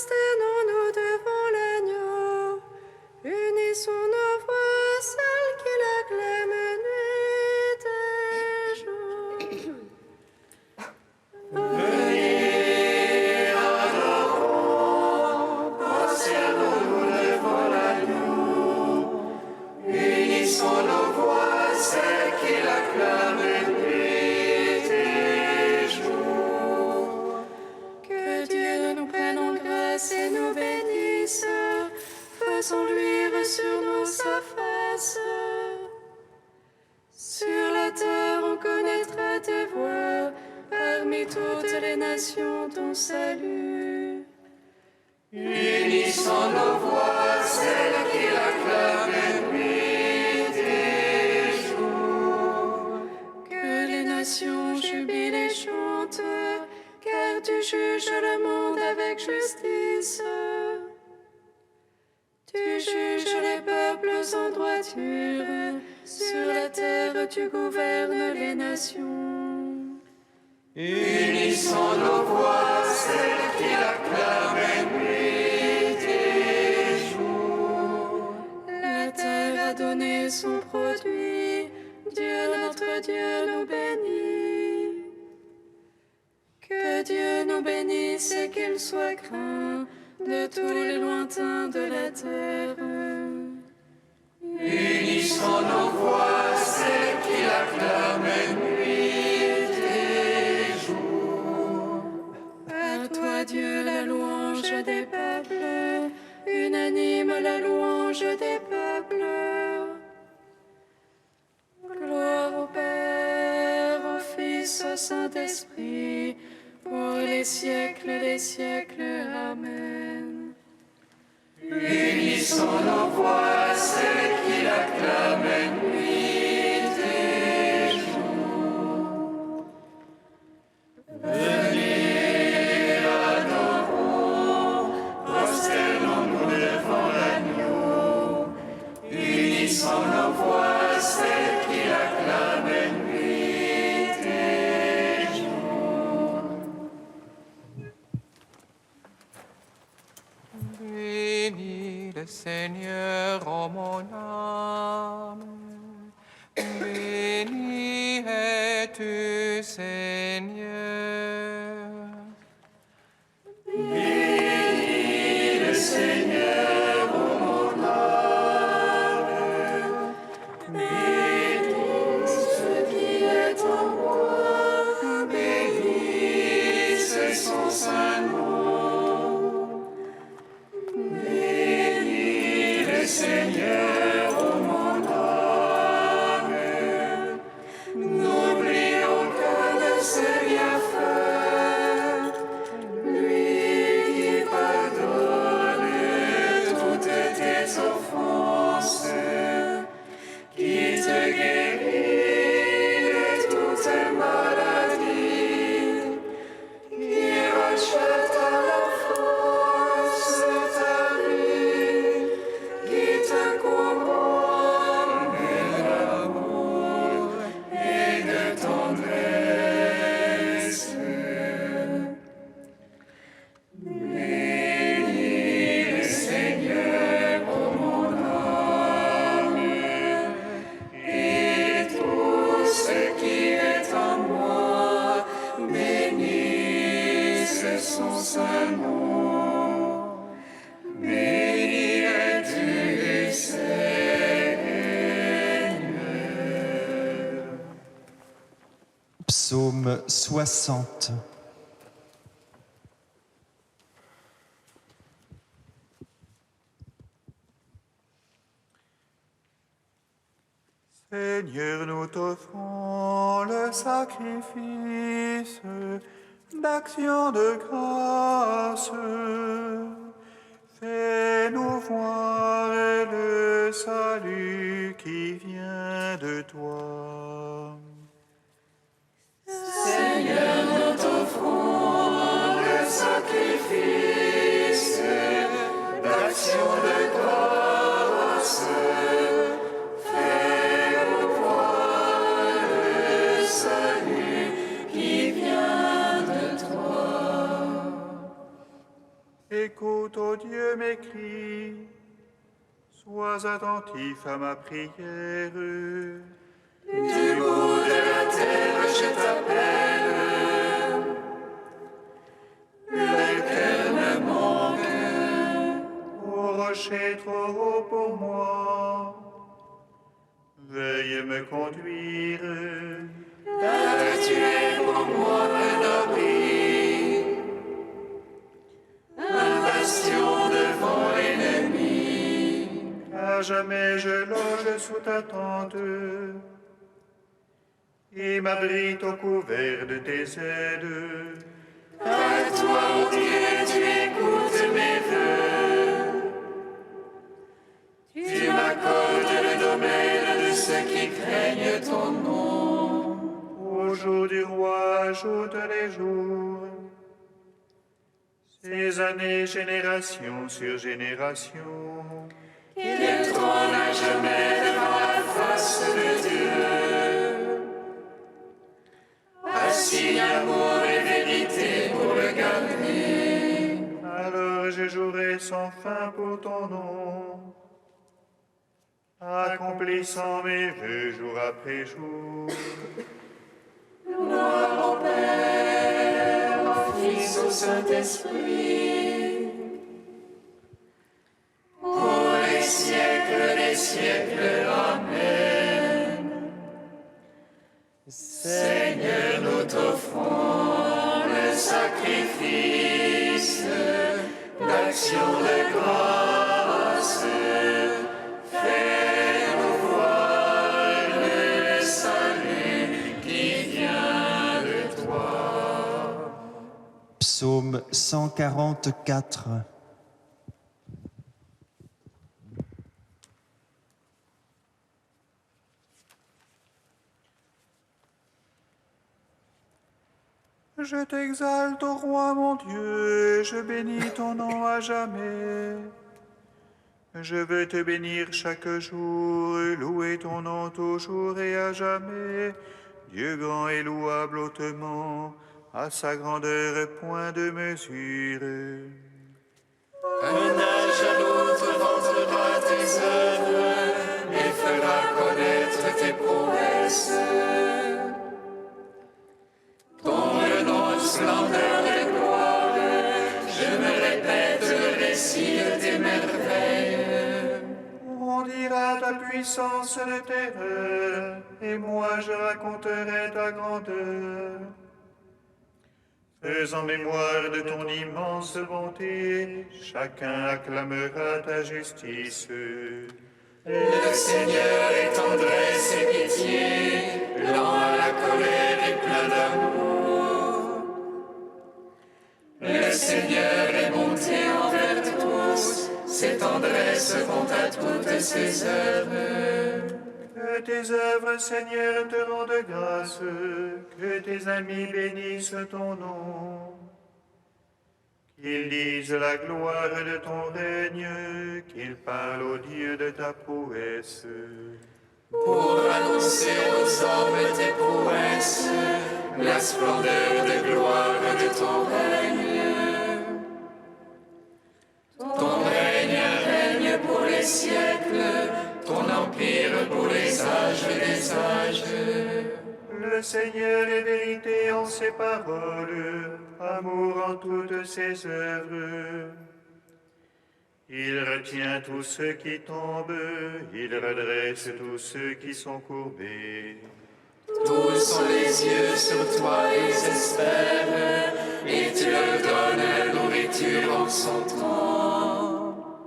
prosternons-nous devant l'agneau. Unissons nos voix, celles qui l'acclament nuit et jour. Venez, adorons, prosternons-nous devant l'agneau. Unissons nos voix, celles qui l'acclament nuit et jour. Que Dieu nous prenne en grâce et nous bénisse, faisons luire sur nous sa face. Sur la terre on connaîtra tes voies, parmi toutes les nations ton salut. Unissons nos voix, celles qui l'acclament nuit et jour. Que les nations jubilent et chantent, car tu juges le monde avec justice. Tu juges les peuples en droiture, sur la terre tu gouvernes les nations. Unissons nos voix, celles qui l'acclament nuit et jour. La terre a donné son produit, Dieu notre Dieu nous bénit. Que Dieu nous bénisse et qu'il soit craint de tous les lointains de la terre. Unissons nos voix, celles qui l'acclament nuit et jour. À toi Dieu la louange des peuples, unanime la louange des peuples. Gloire au Père, au Fils, au Saint-Esprit, pour les siècles des siècles. Amen. Unissons nos voix, celles qui l'acclament nuit et jour. Venez, adorons, prosternons-nous devant l'agneau. Unissons nos voix, celles qui l'acclament nuit et jour. Bénis le Seigneur, ô mon âme. Béni es-tu, Seigneur. Bénis le Seigneur, ô mon âme. Bénis ce qui est en moi. Bénisse son saint nom. Bénis le Seigneur, ô mon âme. N'oublions aucun de ses bienfaits. Lui qui pardonne toutes tes offenses, qui te guérit de toutes tes maladies, qui rachète à la force ta vie, qui te couronne d'amour et de tendresse. Bénis le Seigneur, ô mon âme, et tout ce qui est en moi, bénisse son saint nom. Béni es-tu, Seigneur. Psaume 60. Seigneur, nous t'offrons le sacrifice d'action de grâce. Fais-nous voir le salut qui vient de toi. Seigneur, nous t'offrons le sacrifice d'action de grâce. Fais-nous voir le salut qui vient de toi. Écoute, ô Dieu, mes cris. Sois attentif à ma prière. Du bout de la terre, je t'appelle. Le cœur me manque. Ô rocher trop haut pour moi, veuille me conduire. Car tu es pour moi un abri, un bastion devant l'ennemi. À jamais je loge sous ta tente et m'abrite au couvert de tes aides. Car toi, ô Dieu, tu écoutes mes vœux. Tu m'accordes le domaine de ceux qui craignent ton nom. Au jour du roi, ajoute les jours, ces années, génération sur génération. Il trône à jamais devant la face de Dieu. Assis amour et vérité pour le garder. Alors je jouerai sans fin pour ton nom, accomplissant mes vœux jour après jour. Gloire au Père, au Fils, au Saint-Esprit, pour les siècles des siècles. Amen. Seigneur, nous t'offrons le sacrifice d'action de grâce. Fais-nous voir le salut qui vient de toi. Psaume 144. Je t'exalte, ô roi mon Dieu, je bénis ton nom à jamais. Je veux te bénir chaque jour, louer ton nom toujours et à jamais. Dieu grand et louable hautement, à sa grandeur point de mesure. Un âge à l'autre vantera tes œuvres et fera connaître tes prouesses. Ton nom, splendeur et gloire, je me répète le récit de tes merveilles. On dira ta puissance de terreur, et moi je raconterai ta grandeur. Faisant mémoire de ton immense bonté, chacun acclamera ta justice. Le Seigneur est tendresse et pitié, lent à la colère et plein d'amour. Le Seigneur est bonté envers tous, ses tendresses vont à toutes ses œuvres. Que tes œuvres, Seigneur, te rendent grâce, que tes amis bénissent ton nom. Qu'ils disent la gloire de ton règne, qu'ils parlent au Dieu de ta prouesse. Pour annoncer aux hommes tes prouesses, la splendeur de gloire de ton règne. Ton règne règne pour les siècles, ton empire pour les âges des âges. Le Seigneur est vérité en ses paroles, amour en toutes ses œuvres. Il retient tous ceux qui tombent, il redresse tous ceux qui sont courbés. Tous ont les yeux sur toi, ils espèrent, et tu leur donnes la nourriture en son temps.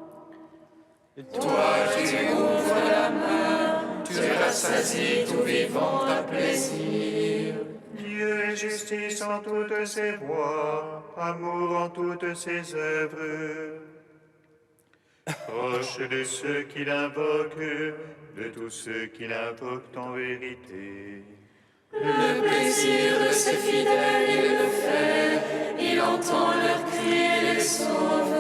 Toi, tu ouvres la main, tu rassasies tout vivant à plaisir. Dieu est justice en toutes ses voies, amour en toutes ses œuvres. Proche de ceux qui l'invoquent, de tous ceux qui l'invoquent en vérité. Le plaisir de ses fidèles, il le fait, il entend leurs cris et les sauve.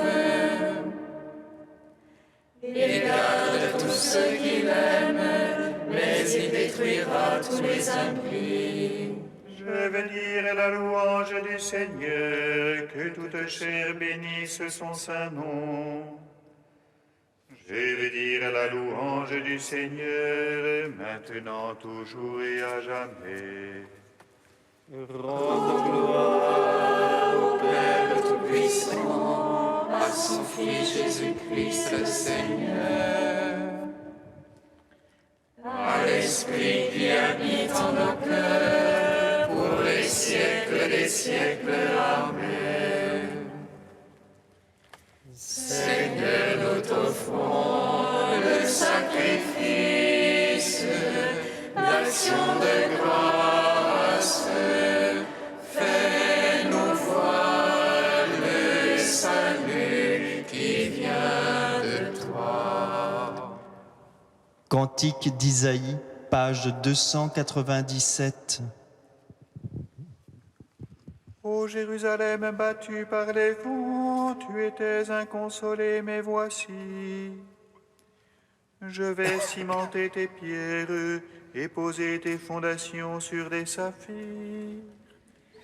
Il garde tous ceux qui l'aiment, mais il détruira tous les impies. Je Je veux dire la louange du Seigneur, que toute chair bénisse son saint nom. Je veux dire la louange du Seigneur, maintenant, toujours et à jamais. Rendons gloire au Père Tout-Puissant, à son Fils Jésus-Christ le Seigneur, à l'Esprit qui habite en nos cœurs, pour les siècles des siècles. Amen. Seigneur, nous t'offrons le sacrifice, l'action de grâce. Fais-nous voir le salut qui vient de toi. Cantique d'Isaïe, page 297. Ô Jérusalem battue par les vents, tu étais inconsolée, mais voici. Je vais cimenter tes pierres et poser tes fondations sur des saphirs.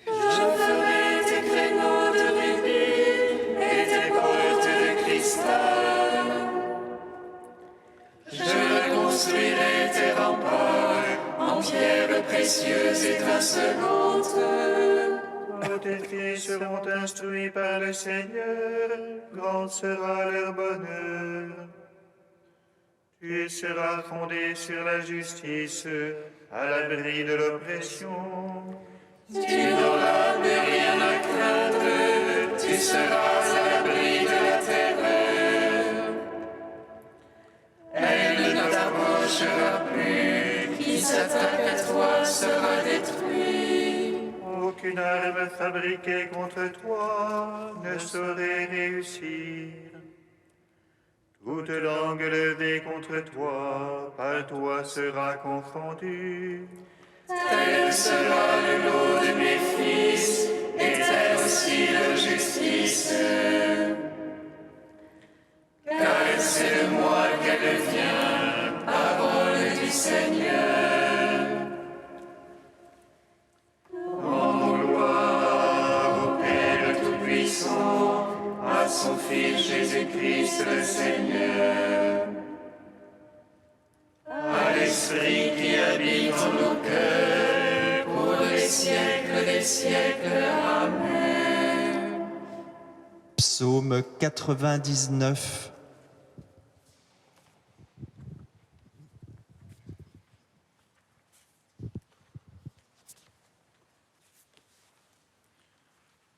Je ferai tes créneaux de rubis et tes portes de cristal. Je reconstruirai tes remparts en pierres précieuses étincelantes. Tes filles seront instruits par le Seigneur, grand sera leur bonheur. Tu seras fondé sur la justice, à l'abri de l'oppression. Tu n'auras plus rien à craindre, tu seras à l'abri de la terreur. Elle ne t'approchera plus, qui s'attaque à toi sera détruit. Aucune arme fabriquée contre toi ne saurait réussir. Toute langue levée contre toi, par toi sera confondue. Tel sera le lot de mes fils, et telle aussi leur justice. Car c'est de moi qu'elle vient, parole du Seigneur. Rendons gloire au Père Tout-Puissant, à son Fils Jésus-Christ le Seigneur, à l'Esprit qui habite en nos cœurs, pour les siècles des siècles. Amen. Psaume 99.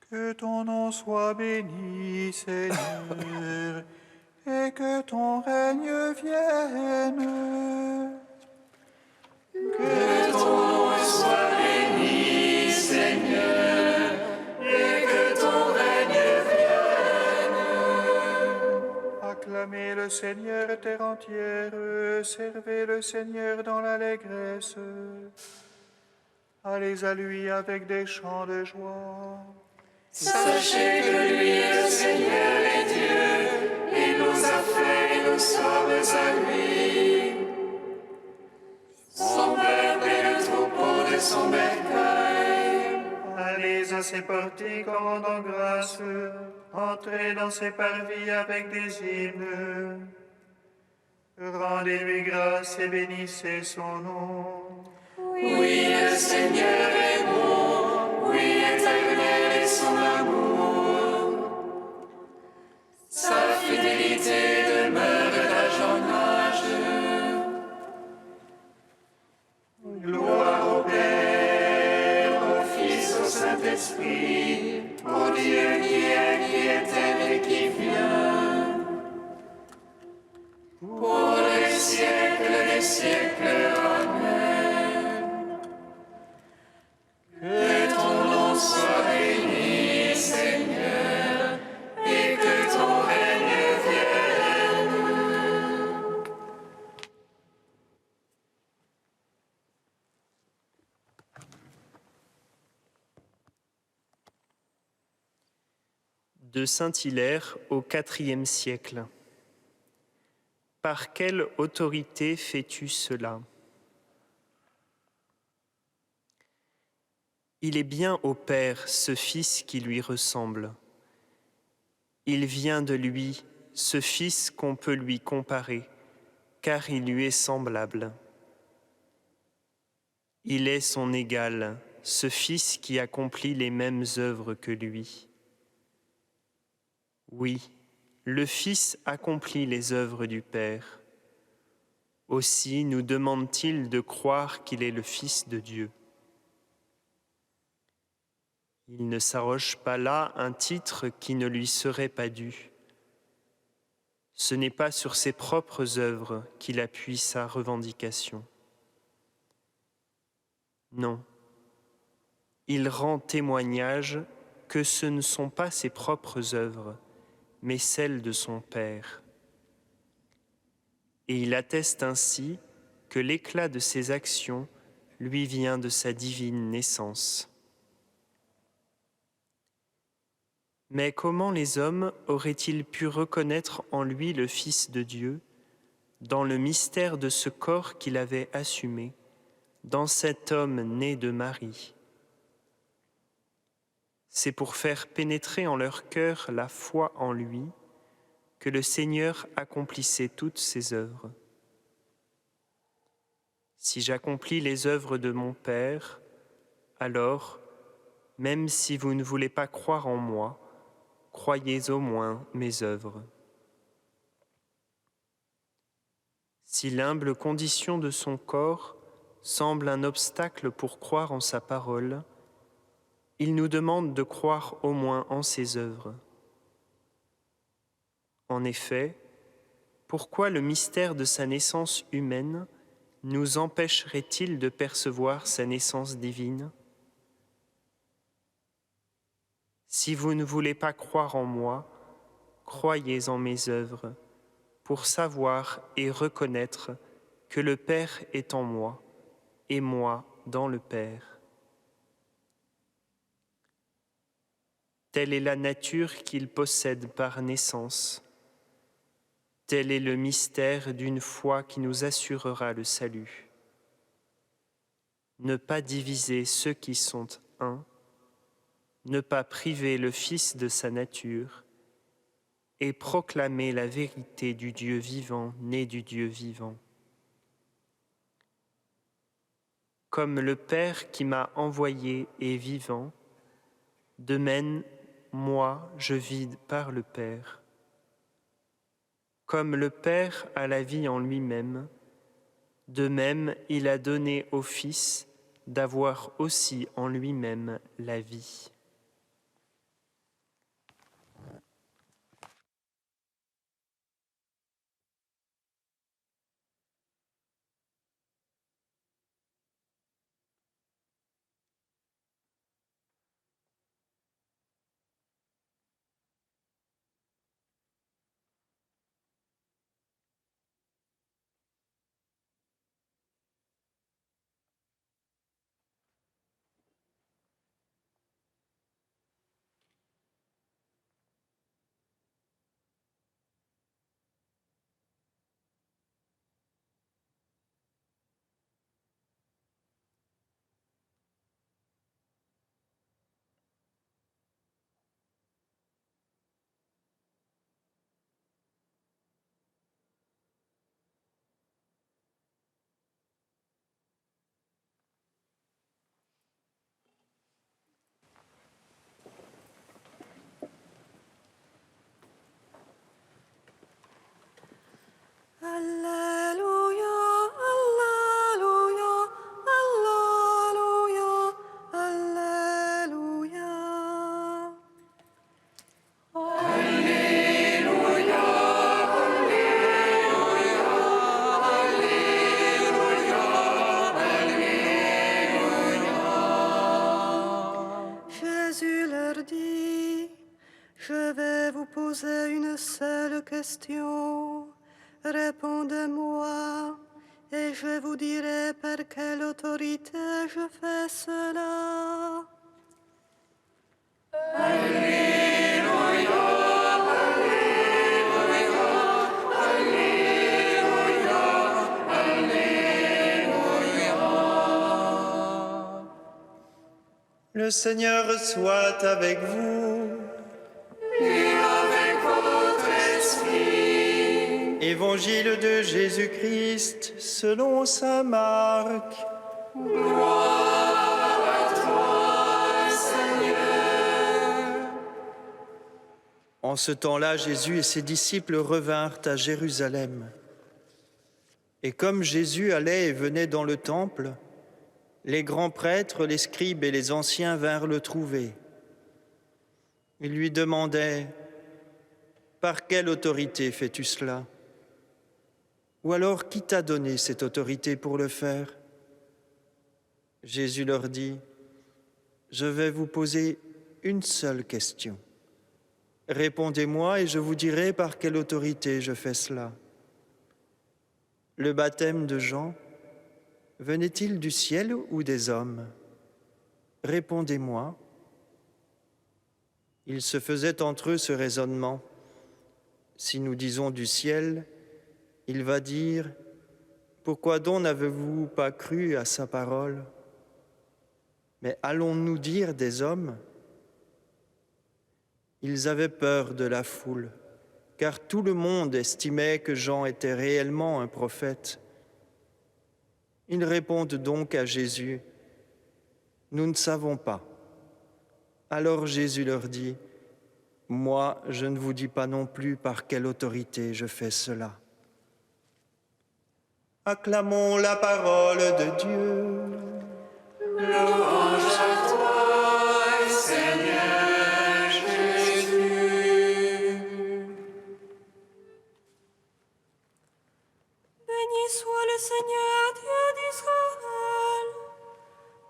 Que ton nom soit béni, Seigneur, et que ton règne vienne. Que ton nom soit béni, Seigneur, et que ton règne vienne. Acclamez le Seigneur, terre entière, servez le Seigneur dans l'allégresse. Allez à lui avec des chants de joie. Sachez que lui, le Seigneur, est Dieu, il nous a fait et nous sommes à lui. Son peuple est le troupeau de son bercail. Allez à ses portiques en rendant grâce, entrez dans ses parvis avec des hymnes. Rendez-lui grâce et bénissez son nom. Oui, le Seigneur est bon, oui, éternel est son amour. Sa fidélité demeure d'âge en âge. Gloire au Père, au Fils, au Saint-Esprit, au Dieu qui était et qui vient, pour les siècles des siècles. Amen. Que ton nom soit béni, Seigneur, et que ton règne vienne. De saint Hilaire au IVe siècle. Par quelle autorité fais-tu cela ? Il est bien au Père ce Fils qui lui ressemble. Il vient de lui, ce Fils qu'on peut lui comparer, car il lui est semblable. Il est son égal, ce Fils qui accomplit les mêmes œuvres que lui. Oui, le Fils accomplit les œuvres du Père. Aussi nous demande-t-il de croire qu'il est le Fils de Dieu. Il ne s'arroge pas là un titre qui ne lui serait pas dû. Ce n'est pas sur ses propres œuvres qu'il appuie sa revendication. Non, il rend témoignage que ce ne sont pas ses propres œuvres, mais celles de son Père. Et il atteste ainsi que l'éclat de ses actions lui vient de sa divine naissance. Mais comment les hommes auraient-ils pu reconnaître en lui le Fils de Dieu, dans le mystère de ce corps qu'il avait assumé, dans cet homme né de Marie? C'est pour faire pénétrer en leur cœur la foi en lui que le Seigneur accomplissait toutes ses œuvres. Si j'accomplis les œuvres de mon Père, alors, même si vous ne voulez pas croire en moi, croyez au moins mes œuvres. Si l'humble condition de son corps semble un obstacle pour croire en sa parole, il nous demande de croire au moins en ses œuvres. En effet, pourquoi le mystère de sa naissance humaine nous empêcherait-il de percevoir sa naissance divine? Si vous ne voulez pas croire en moi, croyez en mes œuvres, pour savoir et reconnaître que le Père est en moi, et moi dans le Père. Telle est la nature qu'il possède par naissance. Tel est le mystère d'une foi qui nous assurera le salut. Ne pas diviser ceux qui sont un, ne pas priver le Fils de sa nature, et proclamer la vérité du Dieu vivant, né du Dieu vivant. Comme le Père qui m'a envoyé est vivant, de même, moi, je vis par le Père. Comme le Père a la vie en lui-même, de même, il a donné au Fils d'avoir aussi en lui-même la vie. Alléluia, Alléluia, Alléluia, Alléluia. Jésus leur dit, je vais vous poser une seule question. Répondez-moi, et je vous dirai par quelle autorité je fais cela. Le Seigneur soit avec vous. Et avec votre esprit. Évangile de Jésus-Christ selon saint Marc. Gloire à toi, Seigneur. En ce temps-là, Jésus et ses disciples revinrent à Jérusalem. Et comme Jésus allait et venait dans le temple, les grands prêtres, les scribes et les anciens vinrent le trouver. Ils lui demandaient « Par quelle autorité fais-tu cela ? Ou alors qui t'a donné cette autorité pour le faire ?» Jésus leur dit « Je vais vous poser une seule question. Répondez-moi et je vous dirai par quelle autorité je fais cela. Le baptême de Jean venait-il du ciel ou des hommes ? Répondez-moi. » Il se faisait entre eux ce raisonnement. Si nous disons du ciel, il va dire « Pourquoi donc n'avez-vous pas cru à sa parole ? Mais allons-nous dire des hommes ? » Ils avaient peur de la foule, car tout le monde estimait que Jean était réellement un prophète. Ils répondent donc à Jésus, « Nous ne savons pas. » Alors Jésus leur dit, « Moi, je ne vous dis pas non plus par quelle autorité je fais cela. » Acclamons la parole de Dieu. Louange à toi, Seigneur Jésus. Béni soit le Seigneur, Dieu d'Israël.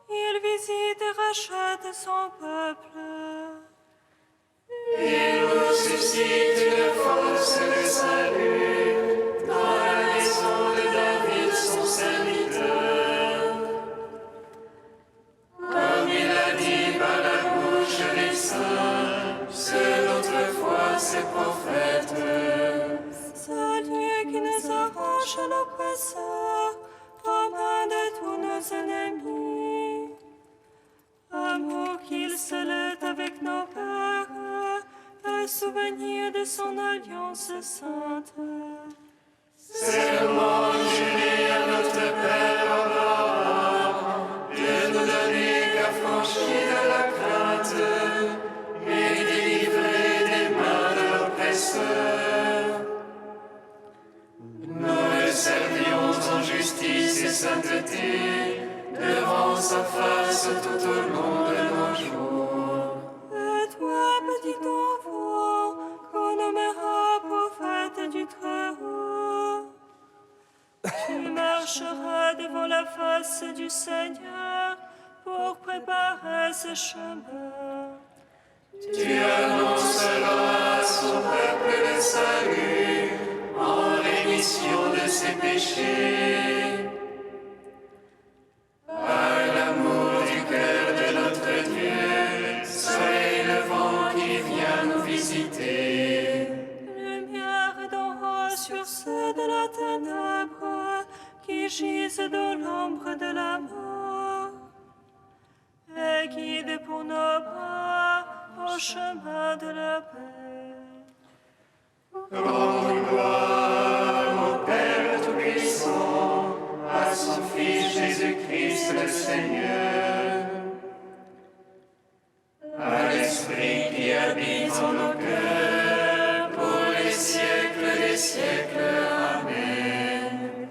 Il visite et rachète son peuple. Il nous suscite une force de salut dans la maison de David, son serviteur. Comme il a dit par la bouche des saints, selon autrefois ses prophètes. Salut qui nous arrache à l'oppresseur, aux mains de tous nos ennemis. Amour qu'il scellait avec nos pères, le souvenir de son alliance sainte. Serment juré à notre Père Abraham, de nous donner qu'affranchis de la crainte et délivrés des mains de l'oppresseur. Nous le servions en justice et sainteté, devant sa face tout au long de nos jours. Et toi, petit enfant, qu'on nommera prophète du Très-Haut, tu marcheras devant la face du Seigneur pour préparer ses chemins. Tu annonceras à son peuple le salut en rémission de ses péchés. Par l'amour du cœur de notre Dieu, soleil levant qui vient nous visiter. Lumière d'en haut sur ceux de la ténèbre qui gisent dans l'ombre de la mort. Et guide pour nos pas au chemin de la paix. Rendons gloire au Père Tout-Puissant, à son Fils Jésus-Christ le Seigneur, à l'Esprit qui habite en nos cœurs, pour les siècles des siècles. Amen.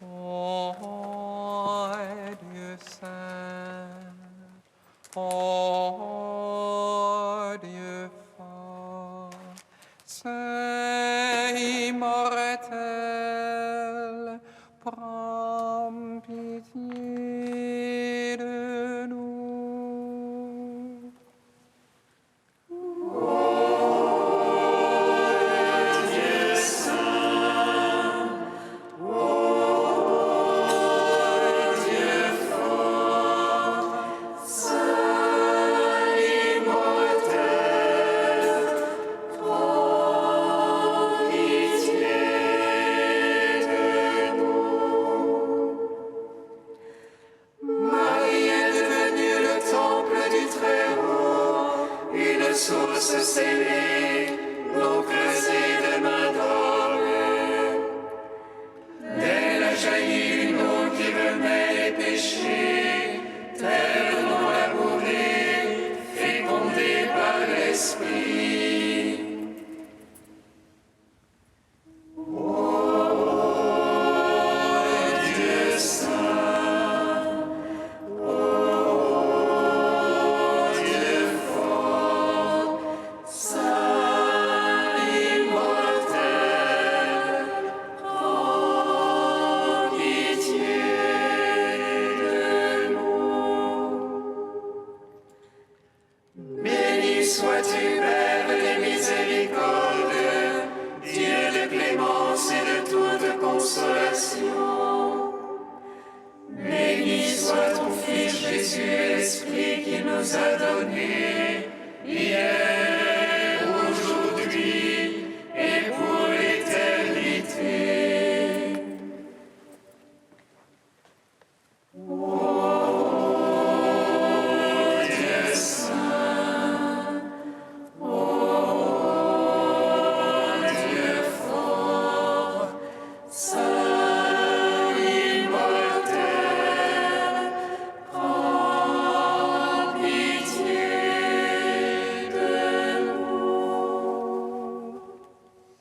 Ô Dieu saint, ô Dieu fort, saint immortel, prends pitié de nous. Dieu saint, Dieu fort, saint immortel, prends reçu l'Esprit qu'il nous a donné, hier, aujourd'hui et pour l'éternité.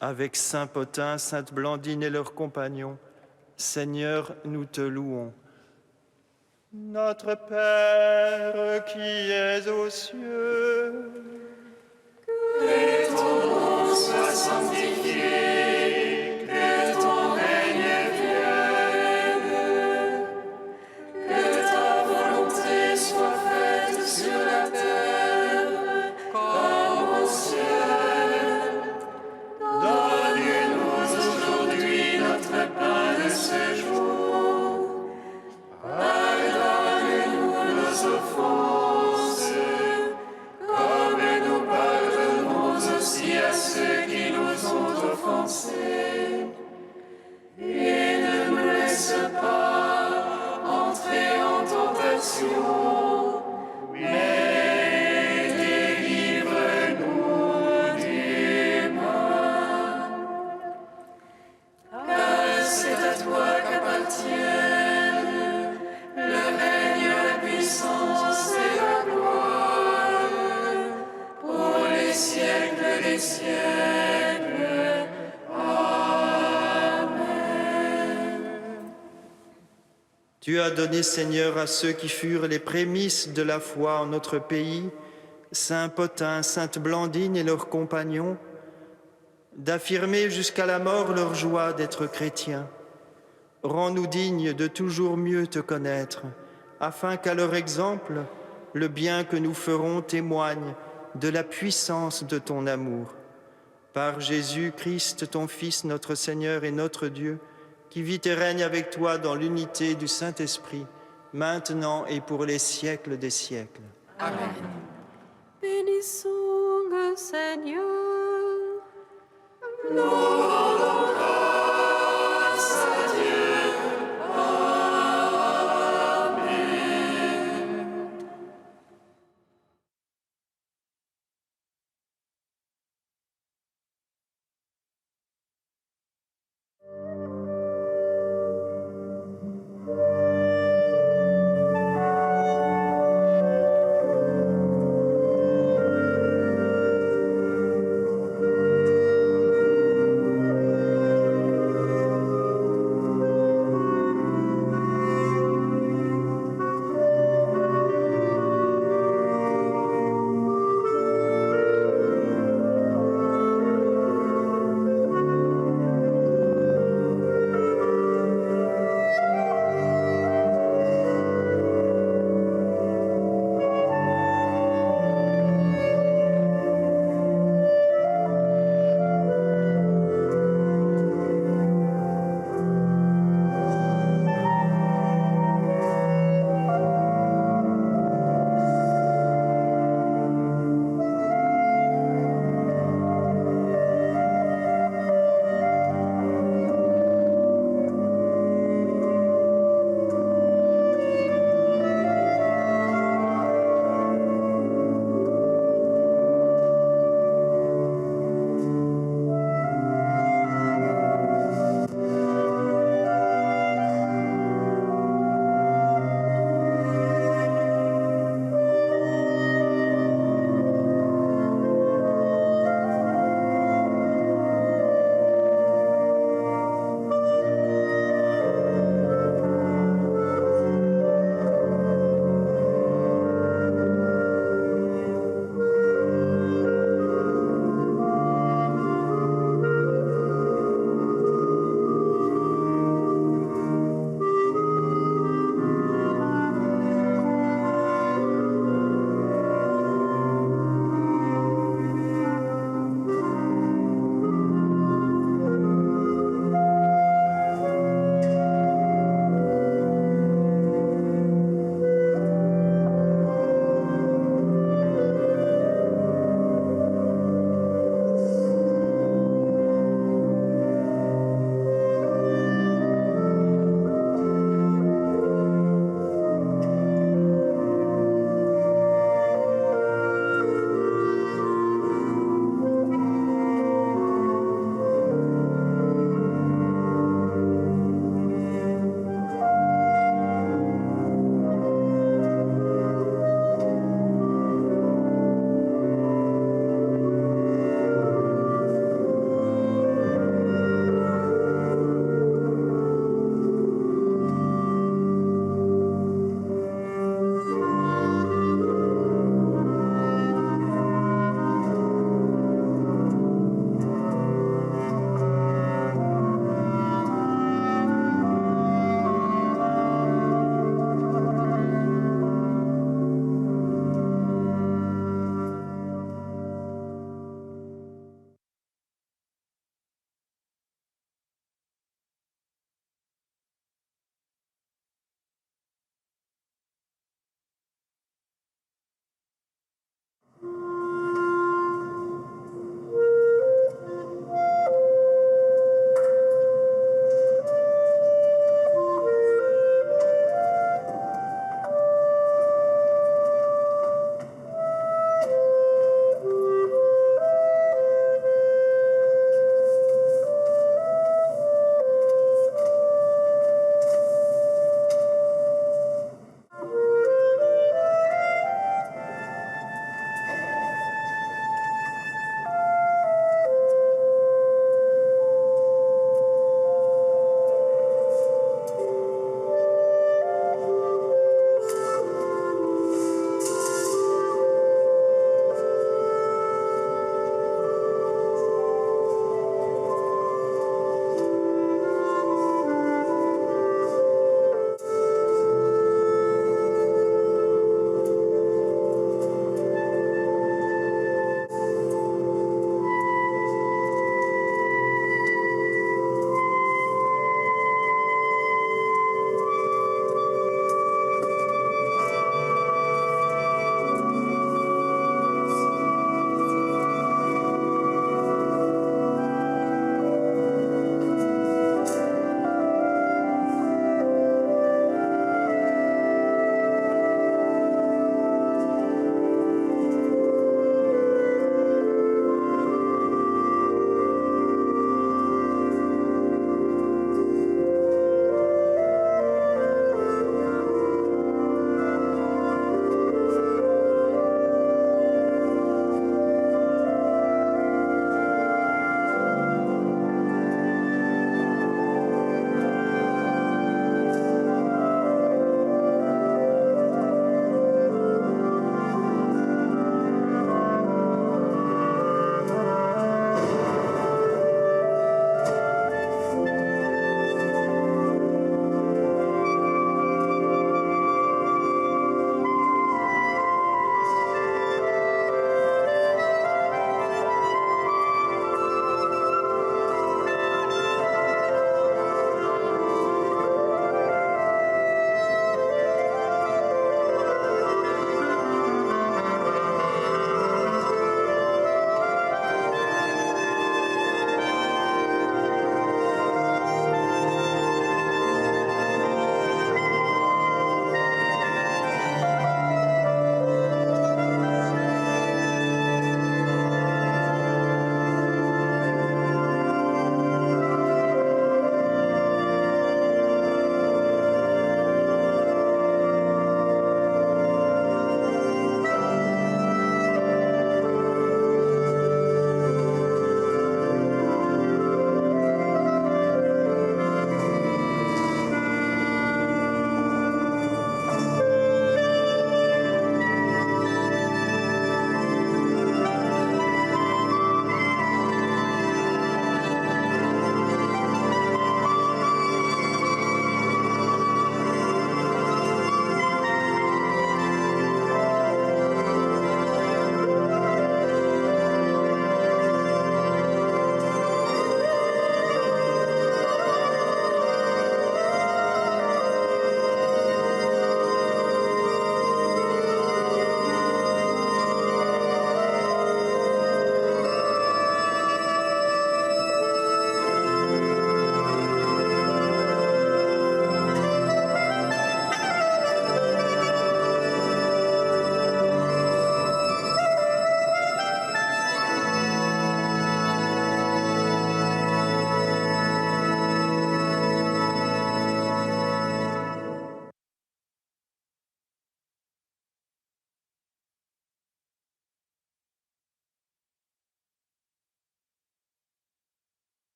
Avec Saint Pothin, Sainte Blandine et leurs compagnons, Seigneur, nous te louons. Notre Père qui es aux cieux, Que ton nom soit sanctifié, que ton règne vienne, que ta volonté soit faite sur la terre comme au ciel. Donne-nous aujourd'hui notre pain de ce jour. Pardonne-nous nos offenses, comme nous pardonnons aussi à ceux qui nous ont offensés. Et ne nous laisse pas entrer en tentation, mais délivre-nous du mal. Car c'est à toi qu'appartiennent le règne, la puissance et la gloire pour les siècles des siècles. Amen. tu as donné, Seigneur, à ceux qui furent les prémices de la foi en notre pays, Saint Pothin, Sainte Blandine et leurs compagnons, d'affirmer jusqu'à la mort leur joie d'être chrétiens. Rends-nous dignes de toujours mieux te connaître, afin qu'à leur exemple, le bien que nous ferons témoigne de la puissance de ton amour. Par Jésus-Christ, ton Fils, notre Seigneur et notre Dieu, qui vit et règne avec toi dans l'unité du Saint-Esprit, maintenant et pour les siècles des siècles. Amen. Bénissons le Seigneur. Louons